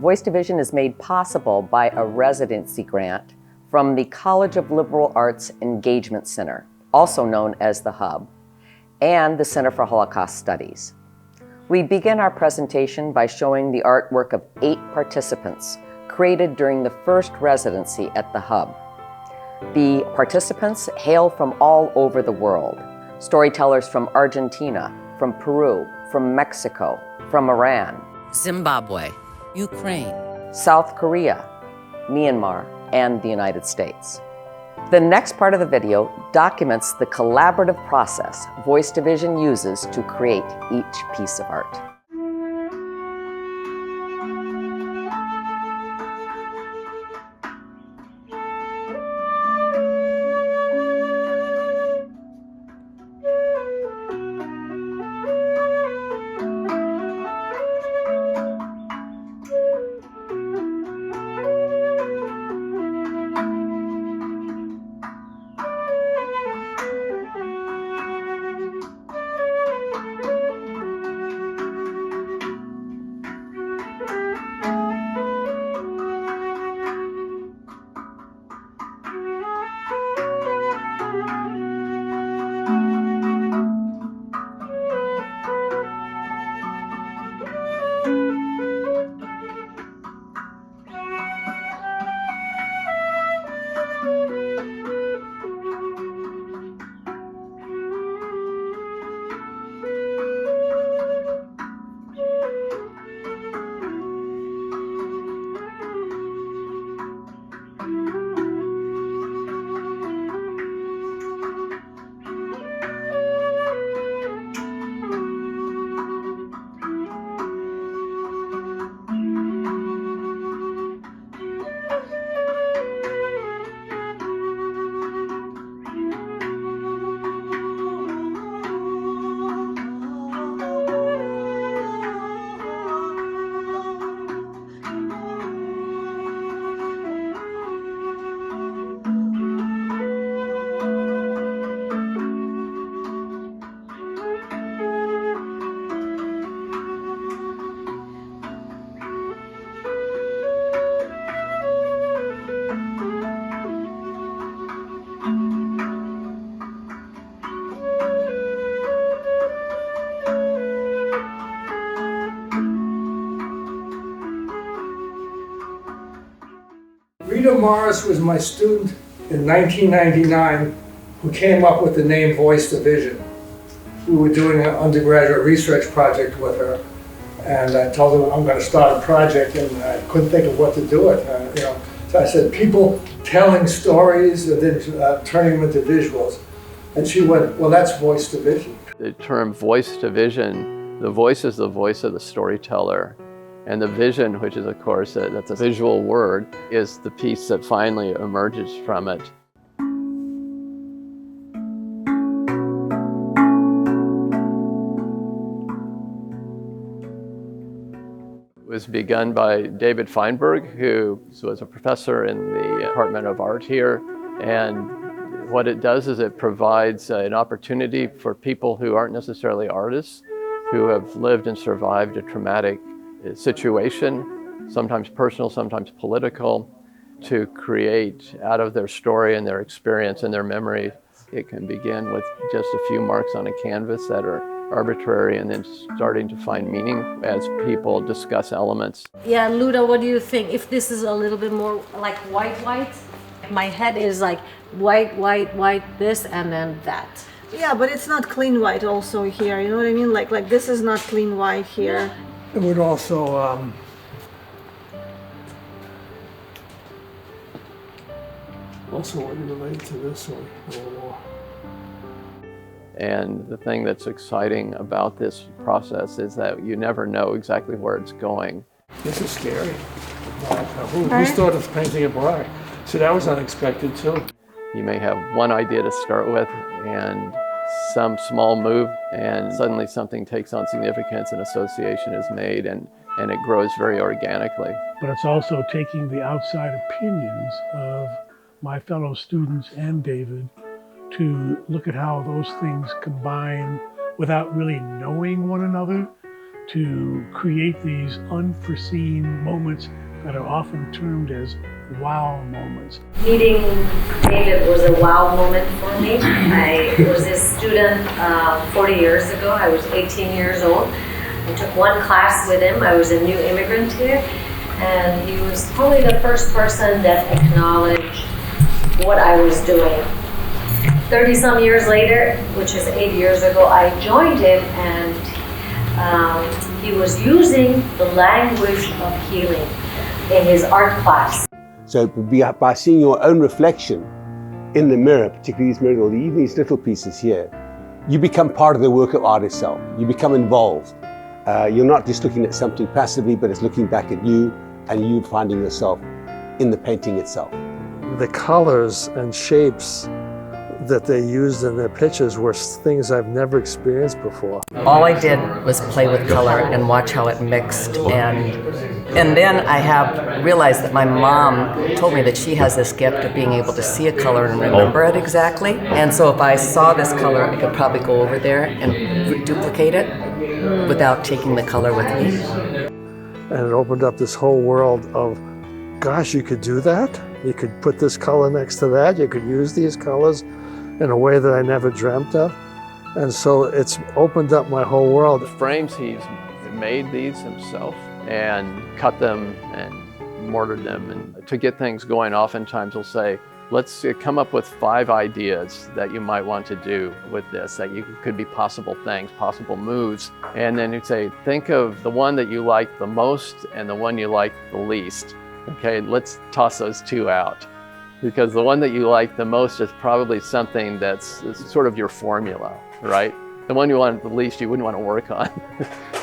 Voice Division is made possible by a residency grant from the College of Liberal Arts Engagement Center, also known as the Hub, and the Center for Holocaust Studies. We begin our presentation by showing the artwork of 8 participants created during the first residency at the Hub. The participants hail from all over the world. Storytellers from Argentina, from Peru, from Mexico, from Iran, Zimbabwe, Ukraine, South Korea, Myanmar, and the United States. The next part of the video documents the collaborative process Voice Division uses to create each piece of art. Morris was my student in 1999 who came up with the name Voice Division. We were doing an undergraduate research project with her, and I told her I'm going to start a project, and I couldn't think of what to do with. So I said, people telling stories and then turning them into visuals. And she went, well, that's Voice Division. The term Voice Division, the voice is the voice of the storyteller. And the vision, which is, of course, that's a visual word, is the piece that finally emerges from it. It was begun by David Feinberg, who was a professor in the Department of Art here. And what it does is it provides an opportunity for people who aren't necessarily artists, who have lived and survived a traumatic situation, sometimes personal, sometimes political, to create out of their story and their experience and their memory. It can begin with just a few marks on a canvas that are arbitrary and then starting to find meaning as people discuss elements. Yeah, Luda, what do you think? If this is a little bit more like white, my head is like white, this and then that. Yeah, but it's not clean white also here, you know what I mean? Like this is not clean white here. It would also relate to this one a little more. And the thing that's exciting about this process is that you never know exactly where it's going. This is scary. Who thought of painting a black? So that was unexpected too. You may have one idea to start with and some small move, and suddenly something takes on significance, an association is made, and it grows very organically. But it's also taking the outside opinions of my fellow students and David to look at how those things combine without really knowing one another, to create these unforeseen moments that are often termed as wow moments. Meeting David was a wow moment for me. I was his student 40 years ago. I was 18 years old. I took one class with him. I was a new immigrant here, and he was probably the first person that acknowledged what I was doing. 30-some years later, which is 8 years ago, I joined him, and he was using the language of healing in his art class. So by seeing your own reflection in the mirror, particularly these mirrors, even these little pieces here, you become part of the work of art itself. You become involved. You're not just looking at something passively, but it's looking back at you and you finding yourself in the painting itself. The colors and shapes that they used in their pictures were things I've never experienced before. All I did was play with color and watch how it mixed, and then I have realized that my mom told me that she has this gift of being able to see a color and remember it exactly. And so if I saw this color, I could probably go over there and duplicate it without taking the color with me. And it opened up this whole world of, gosh, you could do that? You could put this color next to that. You could use these colors in a way that I never dreamt of. And so it's opened up my whole world. The frames, he's made these himself and cut them and mortared them. And to get things going, oftentimes we'll say, let's come up with 5 ideas that you might want to do with this, that you could be possible things, possible moves. And then you'd say, think of the one that you like the most and the one you like the least. Okay, let's toss those 2 out. Because the one that you like the most is probably something that's sort of your formula, right? The one you want the least, you wouldn't want to work on.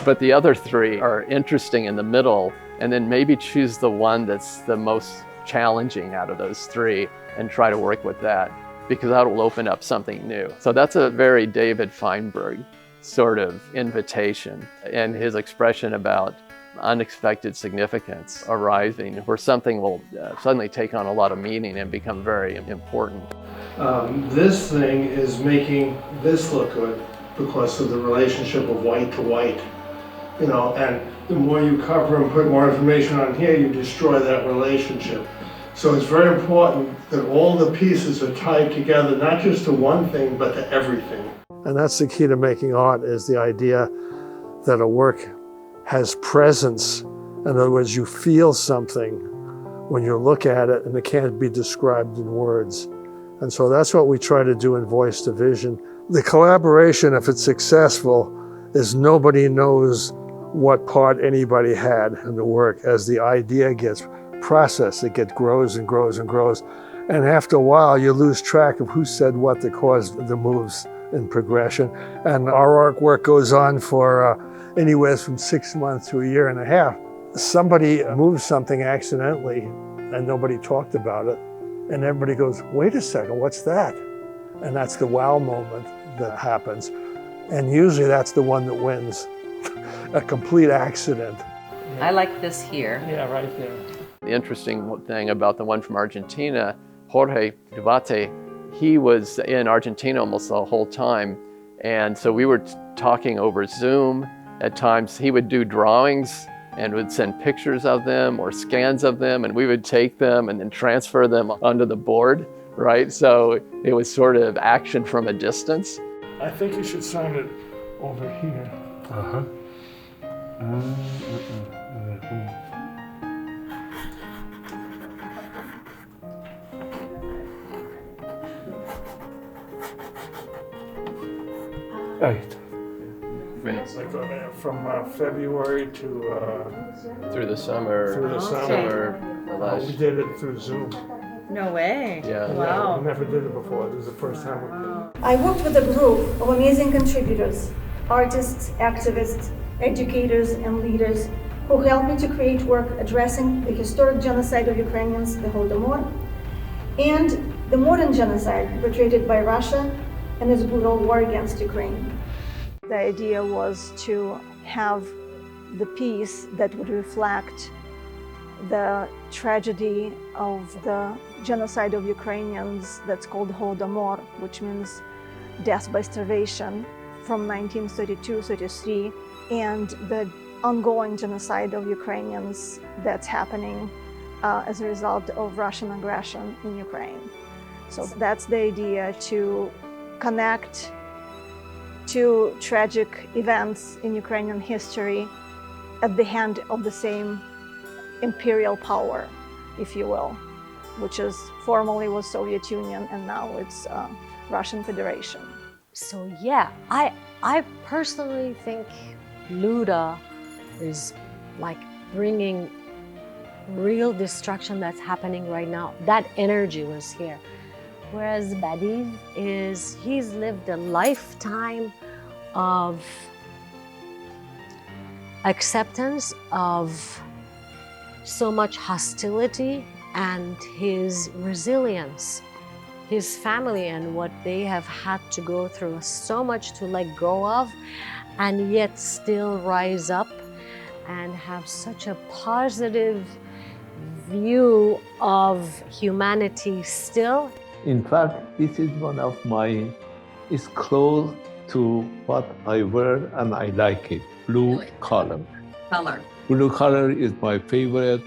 But the other 3 are interesting in the middle, and then maybe choose the one that's the most challenging out of those 3 and try to work with that, because that will open up something new. So that's a very David Feinberg sort of invitation, and his expression about unexpected significance arising where something will suddenly take on a lot of meaning and become very important. This thing is making this look good because of the relationship of white to white, you know, and the more you cover and put more information on here, you destroy that relationship. So it's very important that all the pieces are tied together, not just to one thing, but to everything. And that's the key to making art, is the idea that a work has presence. In other words, you feel something when you look at it, and it can't be described in words. And so that's what we try to do in Voice to Vision. The collaboration, if it's successful, is nobody knows what part anybody had in the work. As the idea gets processed, it grows and grows and grows. And after a while, you lose track of who said what that caused the moves in progression. And our artwork goes on for anywhere from 6 months to a year and a half. Somebody moved something accidentally and nobody talked about it. And everybody goes, wait a second, what's that? And that's the wow moment that happens. And usually that's the one that wins. A complete accident. I like this here. Yeah, right there. The interesting thing about the one from Argentina, Jorge Duarte, he was in Argentina almost the whole time. And so we were talking over Zoom. At times he would do drawings and would send pictures of them or scans of them, and we would take them and then transfer them onto the board, right? So it was sort of action from a distance. I think you should sign it over here. Uh-huh. Right. It's like from February to through the summer. Through the summer. We did it through Zoom. No way. Yeah. Wow. We never did it before. This is the first time. Wow. I worked with a group of amazing contributors, artists, activists, educators, and leaders who helped me to create work addressing the historic genocide of Ukrainians, the Holodomor, and the modern genocide perpetrated by Russia and its brutal war against Ukraine. The idea was to have the piece that would reflect the tragedy of the genocide of Ukrainians that's called Holodomor, which means death by starvation. from 1932-33 and the ongoing genocide of Ukrainians that's happening as a result of Russian aggression in Ukraine. So that's the idea, to connect two tragic events in Ukrainian history at the hand of the same imperial power, if you will, which is formerly was Soviet Union and now it's Russian Federation. So yeah, I personally think Luda is like bringing real destruction that's happening right now. That energy was here. Whereas Badiv he's lived a lifetime of acceptance of so much hostility and his resilience, his family and what they have had to go through, so much to let go of, and yet still rise up and have such a positive view of humanity still. In fact, this is one of it's close to what I wear and I like it, blue color. Blue color is my favorite.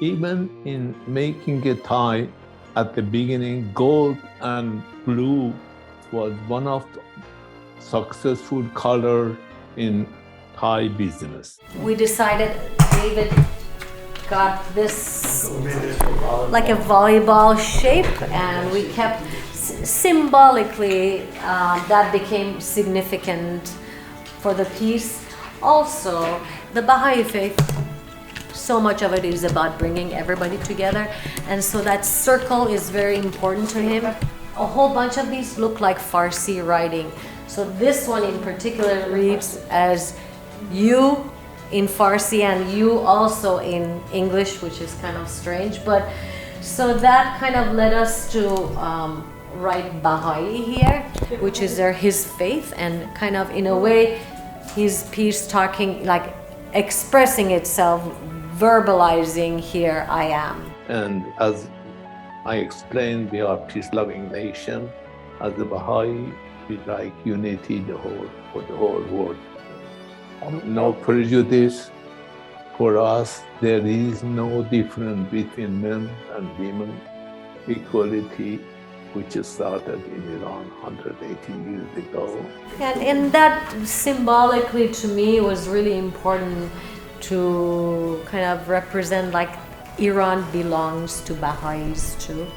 Even in making a tie at the beginning, gold and blue was one of the successful color in tie business. We decided David got this like a volleyball shape, and we kept symbolically that became significant for the piece. Also, the Baha'i faith, so much of it is about bringing everybody together, and so that circle is very important to him. A whole bunch of these look like Farsi writing. So this one in particular reads as you in Farsi and you also in English, which is kind of strange. But so that kind of led us to write Baha'i here, which is his faith, and kind of in a way his piece talking, like expressing itself, verbalizing here I am. And as I explained, we are peace-loving nation. As the Baha'i, we like unity for the whole world. No prejudice. For us, there is no difference between men and women. Equality, which started in Iran 180 years ago. And that symbolically to me was really important to kind of represent like Iran belongs to Baha'is too.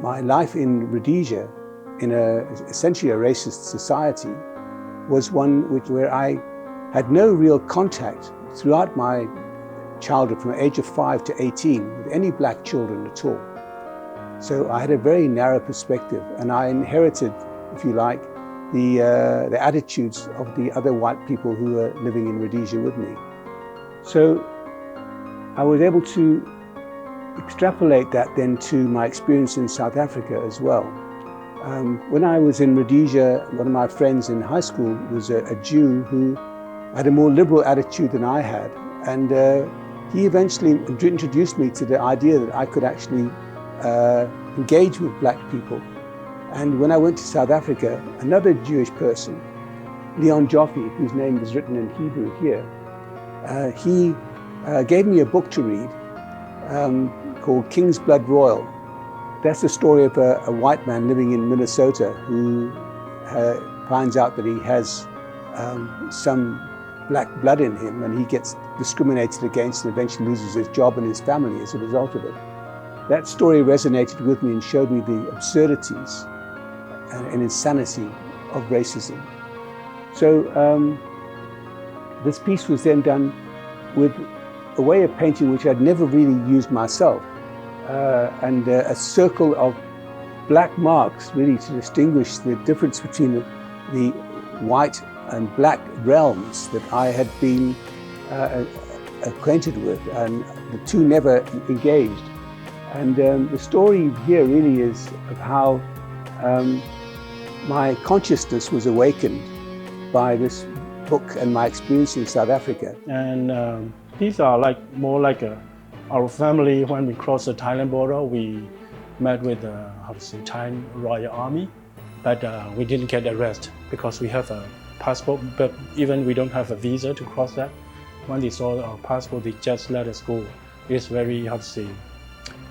My life in Rhodesia, in essentially a racist society, was one where I had no real contact throughout my childhood, from the age of 5 to 18, with any black children at all. So I had a very narrow perspective, and I inherited, if you like, the attitudes of the other white people who were living in Rhodesia with me. So I was able to extrapolate that then to my experience in South Africa as well. When I was in Rhodesia, one of my friends in high school was a Jew who had a more liberal attitude than I had, and he eventually introduced me to the idea that I could actually engage with black people. And when I went to South Africa, another Jewish person, Leon Joffe, whose name is written in Hebrew here, he gave me a book to read called King's Blood Royal. That's the story of a white man living in Minnesota who finds out that he has some black blood in him, and he gets discriminated against and eventually loses his job and his family as a result of it. That story resonated with me and showed me the absurdities and insanity of racism. So this piece was then done with a way of painting which I'd never really used myself, and a circle of black marks really to distinguish the difference between the white and black realms that I had been acquainted with, and the two never engaged. And the story here really is of how my consciousness was awakened by this book and my experience in South Africa. And these are more like our family. When we crossed the Thailand border, we met with the Thai Royal Army, but we didn't get arrested because we have a passport, but even we don't have a visa to cross that. When they saw our passport, they just let us go. It's very, how to say,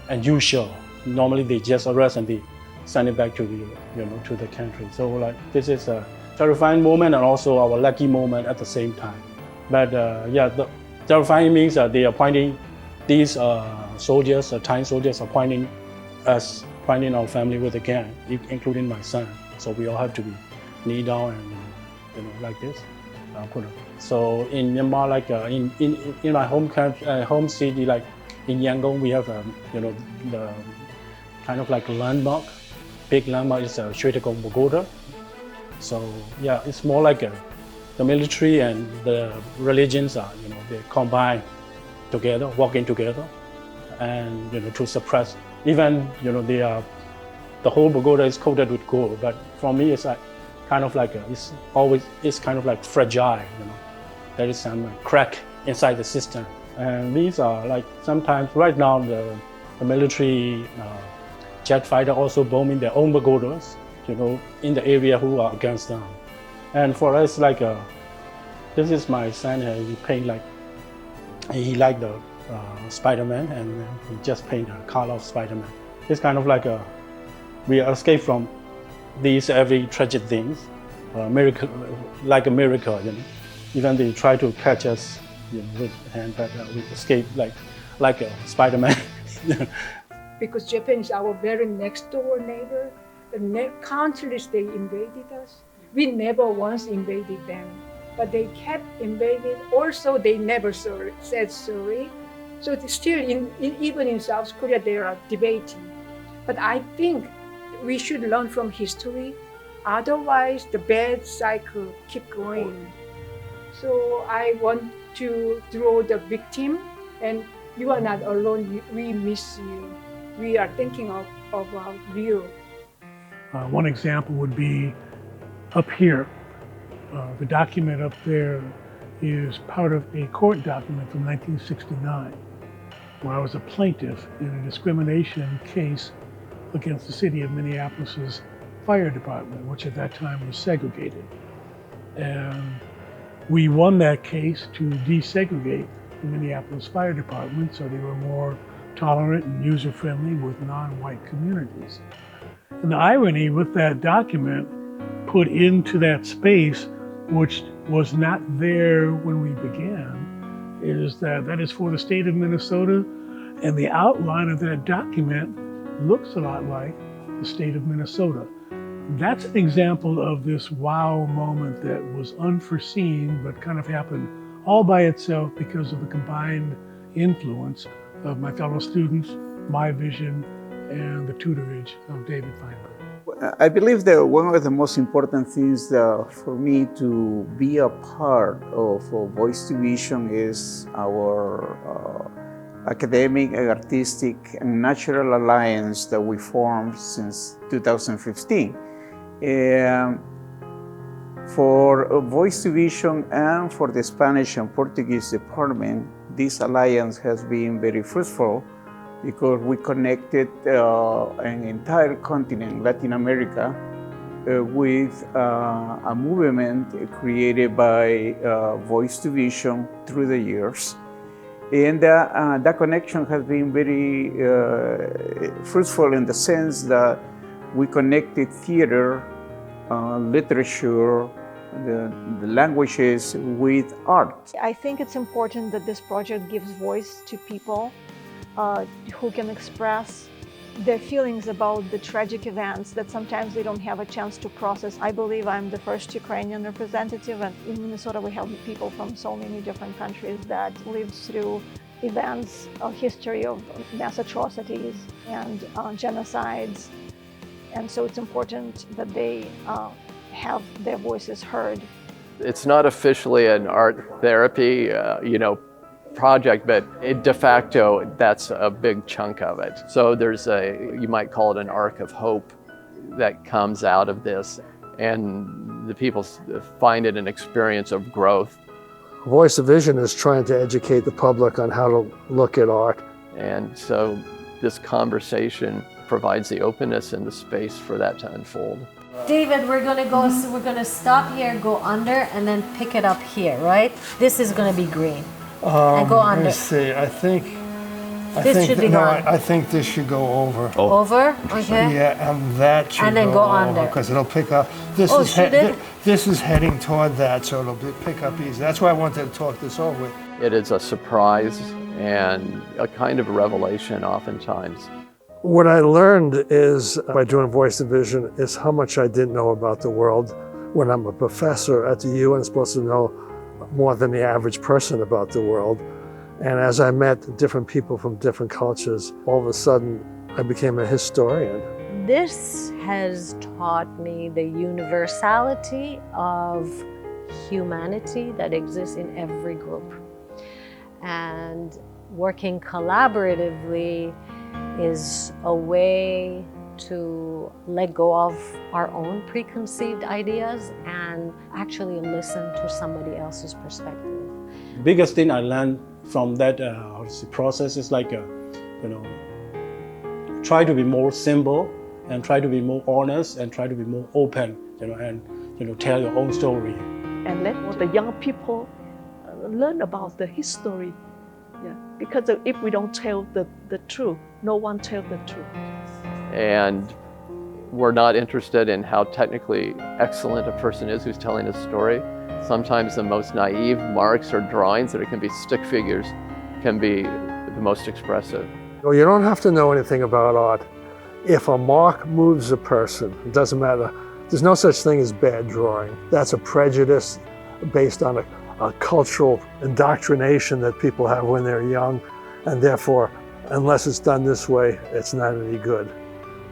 unusual. Normally they just arrest and they send it back to the, to the country. So like this is a terrifying moment and also our lucky moment at the same time. But the terrifying means that they are pointing, these soldiers, Thai soldiers are pointing us, pointing our family with a gun, including my son. So we all have to be knee down and like this. So in Myanmar, like in my home city, like in Yangon, we have the kind of like landmark. Big landmark is Shwetakong Pagoda. So yeah, it's more like the military and the religions are they combine together, working together, and to suppress. Even the whole pagoda is coated with gold, but for me it's like kind of like it's kind of like fragile. There is some crack inside the system, and these are like sometimes right now the military jet fighter also bombing their own pagodas, in the area who are against them. And for us, like this is my son. He paint like he liked the Spider-Man, and he just paint a color of Spider-Man. It's kind of like we escape from these every tragic things, miracle, like a miracle. Even they try to catch us with hand, but we escape like a Spider-Man. Because Japan is our very next door neighbor. Countless they invaded us. We never once invaded them, but they kept invading. Also, they never said sorry. So still, even in South Korea, they are debating. But I think we should learn from history. Otherwise, the bad cycle keep going. So I want to draw the victim, and you are not alone. We miss you. We are thinking about you. One example would be up here. The document up there is part of a court document from 1969, where I was a plaintiff in a discrimination case against the city of Minneapolis's fire department, which at that time was segregated. And we won that case to desegregate the Minneapolis Fire Department so they were more tolerant and user-friendly with non-white communities. And the irony with that document put into that space, which was not there when we began, is that is for the state of Minnesota, and the outline of that document looks a lot like the state of Minnesota. That's an example of this wow moment that was unforeseen, but kind of happened all by itself because of the combined influence of my fellow students, my vision, and the tutorage of David Feinberg. I believe that one of the most important things for me to be a part of Voice Division is our academic, artistic, and natural alliance that we formed since 2015. For Voice Division and for the Spanish and Portuguese department, this alliance has been very fruitful because we connected an entire continent, Latin America, with a movement created by Voice Division through the years. And that connection has been very fruitful in the sense that we connected theater, literature, the languages with art. I think it's important that this project gives voice to people who can express their feelings about the tragic events that sometimes they don't have a chance to process. I believe I'm the first Ukrainian representative, and in Minnesota we have people from so many different countries that lived through events, a history of mass atrocities and genocides. And so it's important that they have their voices heard. It's not officially an art therapy, project, but de facto, that's a big chunk of it. So there's you might call it an arc of hope that comes out of this, and the people find it an experience of growth. Voice of Vision is trying to educate the public on how to look at art. And so this conversation provides the openness and the space for that to unfold. David, we're gonna go. So we're gonna stop here, go under, and then pick it up here, right? This is gonna be green, and go under. Let's see. I think should be gone. I think this should go over. Over, okay. Yeah, and that should And then go under. because it'll pick up. This Oh, is should it? this is heading toward that, so it'll pick up easy. That's why I wanted to talk this over. It is a surprise and a kind of revelation oftentimes. What I learned is by doing voice division is how much I didn't know about the world. When I'm a professor at the U, I'm supposed to know more than the average person about the world. And as I met different people from different cultures, all of a sudden I became a historian. This has taught me the universality of humanity that exists in every group. And working collaboratively is a way to let go of our own preconceived ideas and actually listen to somebody else's perspective. Biggest thing I learned from that process is like, try to be more simple and try to be more honest and try to be more open, and tell your own story. And let the young people learn about the history. Yeah, because if we don't tell the truth, no one tells the truth. And we're not interested in how technically excellent a person is who's telling a story. Sometimes the most naive marks or drawings that it can be stick figures can be the most expressive. Well, you don't have to know anything about art. If a mark moves a person, it doesn't matter. There's no such thing as bad drawing. That's a prejudice based on a cultural indoctrination that people have when they're young, and therefore, unless it's done this way, it's not any good.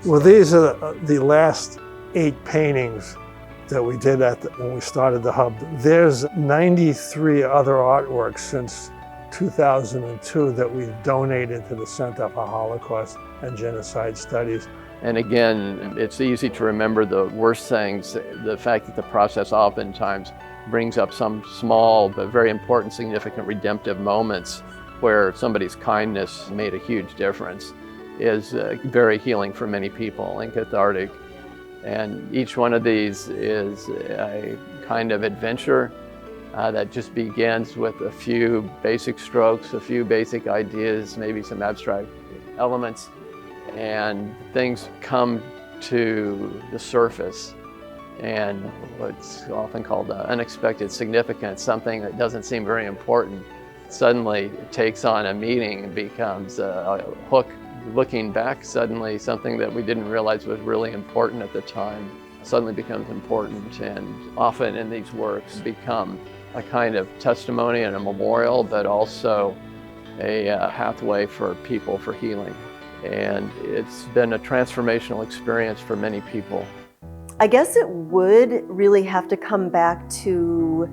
Well, these are the last 8 paintings that we did when we started the Hub. There's 93 other artworks since 2002 that we've donated to the Center for Holocaust and Genocide Studies. And again, it's easy to remember the worst things, the fact that the process oftentimes brings up some small but very important, significant redemptive moments where somebody's kindness made a huge difference is very healing for many people and cathartic. And each one of these is a kind of adventure that just begins with a few basic strokes, a few basic ideas, maybe some abstract elements, and things come to the surface. And what's often called unexpected significance, something that doesn't seem very important, suddenly takes on a meaning and becomes a hook. Looking back, suddenly something that we didn't realize was really important at the time suddenly becomes important, and often in these works become a kind of testimony and a memorial, but also a pathway for people for healing. And it's been a transformational experience for many people. I guess it would really have to come back to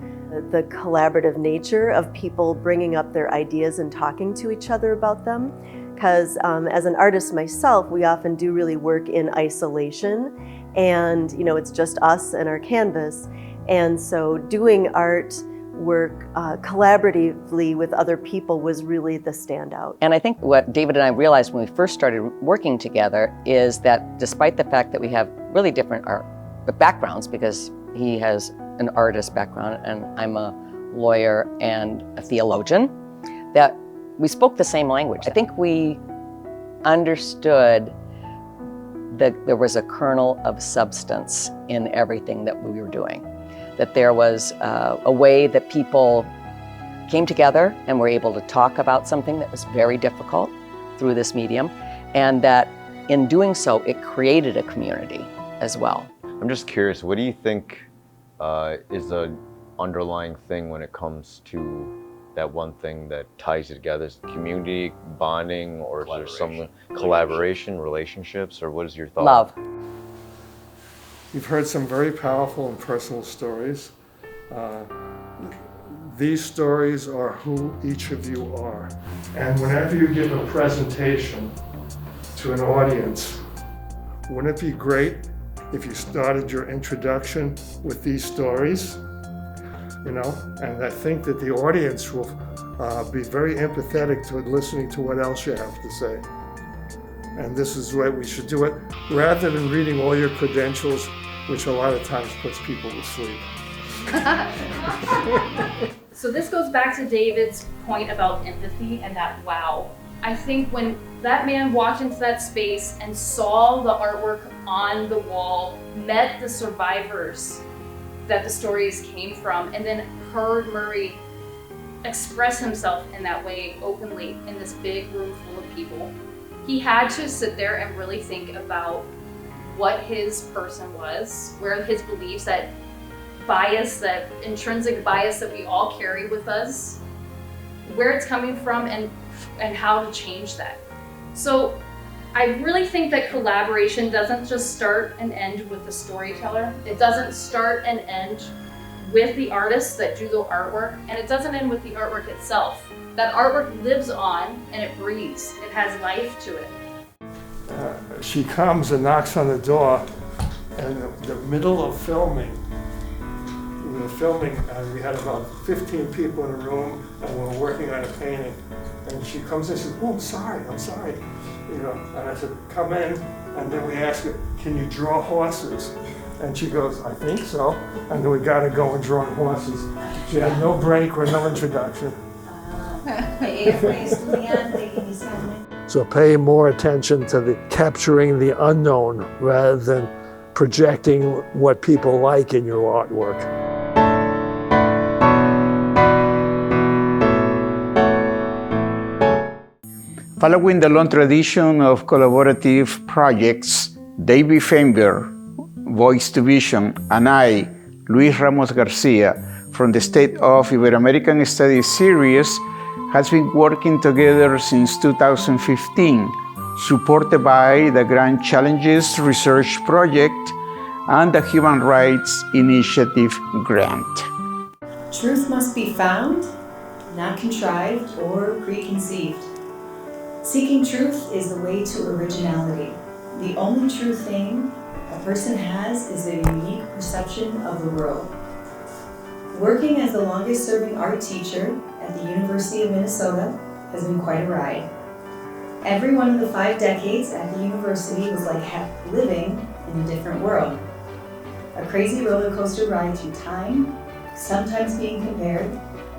the collaborative nature of people bringing up their ideas and talking to each other about them. Because as an artist myself, we often do really work in isolation, and it's just us and our canvas. And so doing art work collaboratively with other people was really the standout. And I think what David and I realized when we first started working together is that despite the fact that we have really different art backgrounds, because he has an artist background and I'm a lawyer and a theologian, that we spoke the same language. I think we understood that there was a kernel of substance in everything that we were doing. That there was a way that people came together and were able to talk about something that was very difficult through this medium, and that in doing so, it created a community as well. I'm just curious, what do you think is the underlying thing when it comes to that one thing that ties you together? Is it community, bonding, or is there some collaboration, relationships, or what is your thought? Love. You've heard some very powerful and personal stories. These stories are who each of you are. And whenever you give a presentation to an audience, wouldn't it be great if you started your introduction with these stories? And I think that the audience will be very empathetic to listening to what else you have to say. And this is the way we should do it. Rather than reading all your credentials, which a lot of times puts people to sleep. So this goes back to David's point about empathy and that wow. I think when that man walked into that space and saw the artwork on the wall, met the survivors that the stories came from, and then heard Murray express himself in that way openly in this big room full of people, he had to sit there and really think about what his person was, where his beliefs, that bias, that intrinsic bias that we all carry with us, where it's coming from, and how to change that. So I really think that collaboration doesn't just start and end with the storyteller. It doesn't start and end with the artists that do the artwork, and it doesn't end with the artwork itself. That artwork lives on and it breathes. It has life to it. She comes and knocks on the door, and in the middle of filming, we were filming, and we had about 15 people in the room, and we were working on a painting. And she comes in and says, "Oh, I'm sorry. You know." And I said, "Come in." And then we asked her, "Can you draw horses?" And she goes, "I think so." And then we got to go and draw horses. She had no break or no introduction. So pay more attention to the capturing the unknown rather than projecting what people like in your artwork. Following the long tradition of collaborative projects, David Feinberg, Voice to Vision, and I, Luis Ramos Garcia, from the State of Ibero-American Studies series, has been working together since 2015, supported by the Grand Challenges Research Project and the Human Rights Initiative Grant. Truth must be found, not contrived or preconceived. Seeking truth is the way to originality. The only true thing a person has is their unique perception of the world. Working as the longest-serving art teacher at the University of Minnesota has been quite a ride. Every one of the 5 decades at the university was like living in a different world. A crazy roller coaster ride through time, sometimes being compared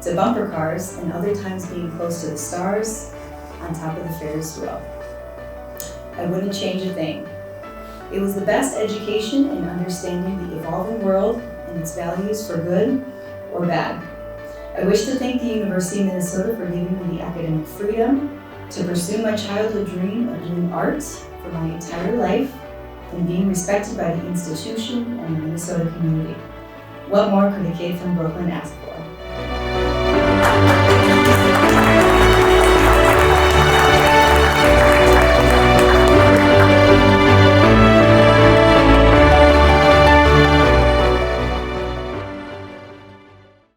to bumper cars and other times being close to the stars on top of the Ferris wheel. I wouldn't change a thing. It was the best education in understanding the evolving world and its values for good or bad. I wish to thank the University of Minnesota for giving me the academic freedom to pursue my childhood dream of doing art for my entire life and being respected by the institution and the Minnesota community. What more could a kid from Brooklyn ask